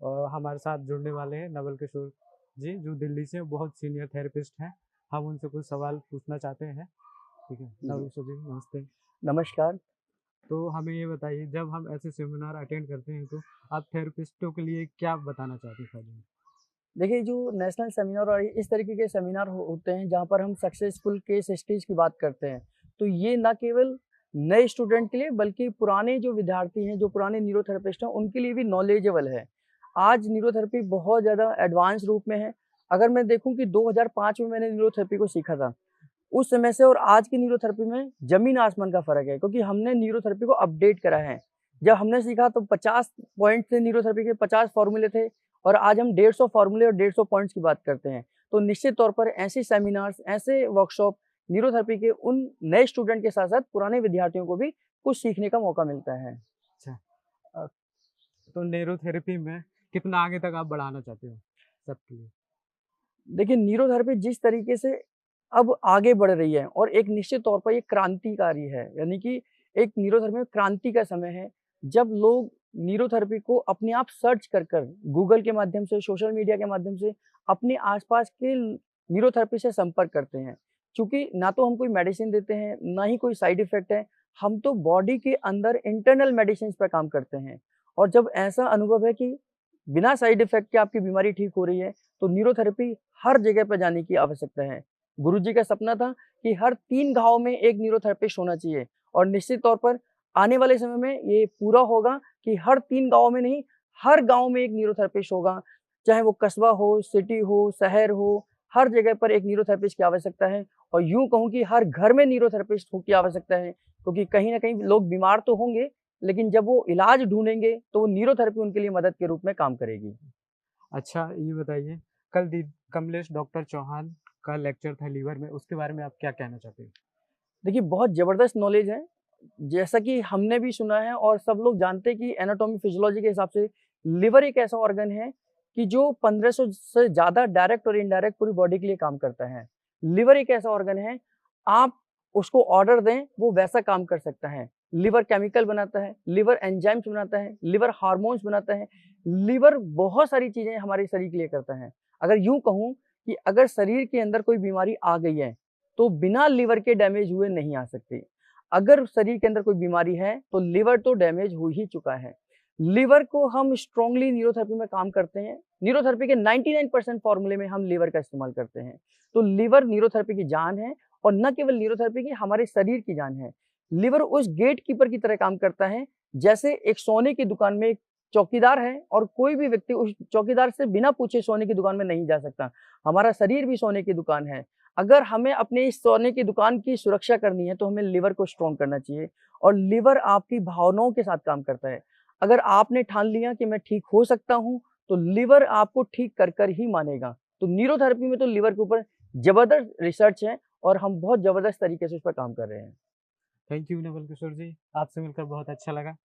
और हमारे साथ जुड़ने वाले हैं नवल किशोर जी, जो दिल्ली से बहुत सीनियर थेरेपिस्ट हैं। हम उनसे कुछ सवाल पूछना चाहते हैं। ठीक है, नवल जी, किशोर जी नमस्ते। नमस्कार। तो हमें ये बताइए, जब हम ऐसे सेमिनार अटेंड करते हैं तो आप थेरेपिस्टों के लिए क्या बताना चाहते हैं पहले? देखिए, जो नेशनल सेमिनार और इस तरीके के सेमिनार होते हैं, जहाँ पर हम सक्सेसफुल केस स्टडीज़ की बात करते हैं, तो ये ना केवल नए स्टूडेंट के लिए, बल्कि पुराने जो विद्यार्थी हैं, जो पुराने न्यूरोथेरेपिस्ट हैं, उनके लिए भी नॉलेजेबल है। आज न्यूरोथेरेपी बहुत ज़्यादा एडवांस रूप में है। अगर मैं देखूँ कि 2005 में मैंने न्यूरोथेरेपी को सीखा था, उस समय से और आज की न्यूरोथेरेपी में ज़मीन-आसमान का फ़र्क है, क्योंकि हमने न्यूरोथेरेपी को अपडेट करा है। जब हमने सीखा तो 50 पॉइंट थे न्यूरोथेरेपी के, 50 फ़ॉर्मूले थे और आज हम 150 फ़ॉर्मूले और 150 पॉइंट्स की बात करते हैं। तो निश्चित तौर पर ऐसे सेमिनार्स, ऐसे वर्कशॉप न्यूरोथेरेपी के उन नए स्टूडेंट के साथ-साथ पुराने विद्यार्थियों को भी कुछ सीखने का मौका मिलता है। अच्छा। अ, तो न्यूरोथेरेपी में कितना आगे तक आप बढ़ाना चाहते हो सबके लिए? देखिए, न्यूरोथेरेपी जिस तरीके से अब आगे बढ़ रही है और एक निश्चित तौर पर ये क्रांतिकारी है, यानी कि एक न्यूरोथेरेपी में क्रांति का समय है, जब लोग न्यूरोथेरेपी को अपने आप सर्च कर गूगल के माध्यम से, सोशल मीडिया के माध्यम से अपने आसपास के न्यूरोथेरेपी से संपर्क करते हैं। चूँकि ना तो हम कोई मेडिसिन देते हैं, ना ही कोई साइड इफ़ेक्ट है, हम तो बॉडी के अंदर इंटरनल मेडिसिन्स पे काम करते हैं। और जब ऐसा अनुभव है कि बिना साइड इफ़ेक्ट के आपकी बीमारी ठीक हो रही है, तो न्यूरोथेरेपी हर जगह पे जाने की आवश्यकता है। गुरुजी का सपना था कि हर 3 गाँव में 1 न्यूरोथेरेपिस्ट होना चाहिए और निश्चित तौर पर आने वाले समय में ये पूरा होगा कि हर 3 गाँव में नहीं, हर गाँव में 1 न्यूरोथेरेपिस्ट होगा। चाहे वो कस्बा हो, सिटी हो, शहर हो, हर जगह पर एक न्यूरोथेरेपिस्ट की आवश्यकता है और यूँ कहूँ कि हर घर में न्यूरोथेरेपिस्ट की आवश्यकता है, क्योंकि कहीं न कहीं लोग बीमार तो होंगे, लेकिन जब वो इलाज ढूँढेंगे, तो वो न्यूरोथेरेपी उनके लिए मदद के रूप में काम करेगी। अच्छा, ये बताइए, कल दी कमलेश डॉक्टर चौहान का लेक्चर था लीवर में, उसके बारे में आप क्या कहना चाहते हैं? देखिए, बहुत ज़बरदस्त नॉलेज है। जैसा कि हमने भी सुना है और सब लोग जानते हैं कि एनाटॉमी फिजियोलॉजी के हिसाब से लिवर एक ऐसा ऑर्गन है कि जो 1500 से ज़्यादा डायरेक्ट और इनडायरेक्ट पूरी बॉडी के लिए काम करता है। लिवर एक ऐसा ऑर्गन है, आप उसको ऑर्डर दें, वो वैसा काम कर सकता है। लिवर केमिकल बनाता है, लिवर एंजाइम्स बनाता है, लिवर हार्मोन्स बनाता है। लिवर बहुत सारी चीज़ें हमारे शरीर के लिए करता है। अगर यूँ कहूँ कि अगर शरीर के अंदर कोई बीमारी आ गई है, तो बिना लिवर के डैमेज हुए नहीं आ सकती। अगर शरीर के अंदर कोई बीमारी है, तो लिवर तो डैमेज हो ही चुका है। लिवर को हम स्ट्रांगली न्यूरोथेरेपी में काम करते हैं। न्यूरोथेरेपी के 99% फॉर्मूले में हम लिवर का इस्तेमाल करते हैं। तो लिवर न्यूरोथेरेपी की जान है और न केवल न्यूरोथेरेपी की, हमारे शरीर की जान है। लिवर उस गेटकीपर की तरह काम करता है, जैसे एक सोने की दुकान में एक चौकीदार है और कोई भी व्यक्ति उस चौकीदार से बिना पूछे सोने की दुकान में नहीं जा सकता। हमारा शरीर भी सोने की दुकान है। अगर हमें अपने इस सोने की दुकान की सुरक्षा करनी है, तो हमें लिवर को स्ट्रॉन्ग करना चाहिए और लिवर आपकी भावनाओं के साथ काम करता है। अगर आपने ठान लिया कि मैं ठीक हो सकता हूँ, तो लिवर आपको ठीक कर ही मानेगा। तो न्यूरोथेरेपी में तो लिवर के ऊपर ज़बरदस्त रिसर्च है और हम बहुत ज़बरदस्त तरीके से उस पर काम कर रहे हैं। थैंक यू नवल किशोर जी, आपसे मिलकर बहुत अच्छा लगा।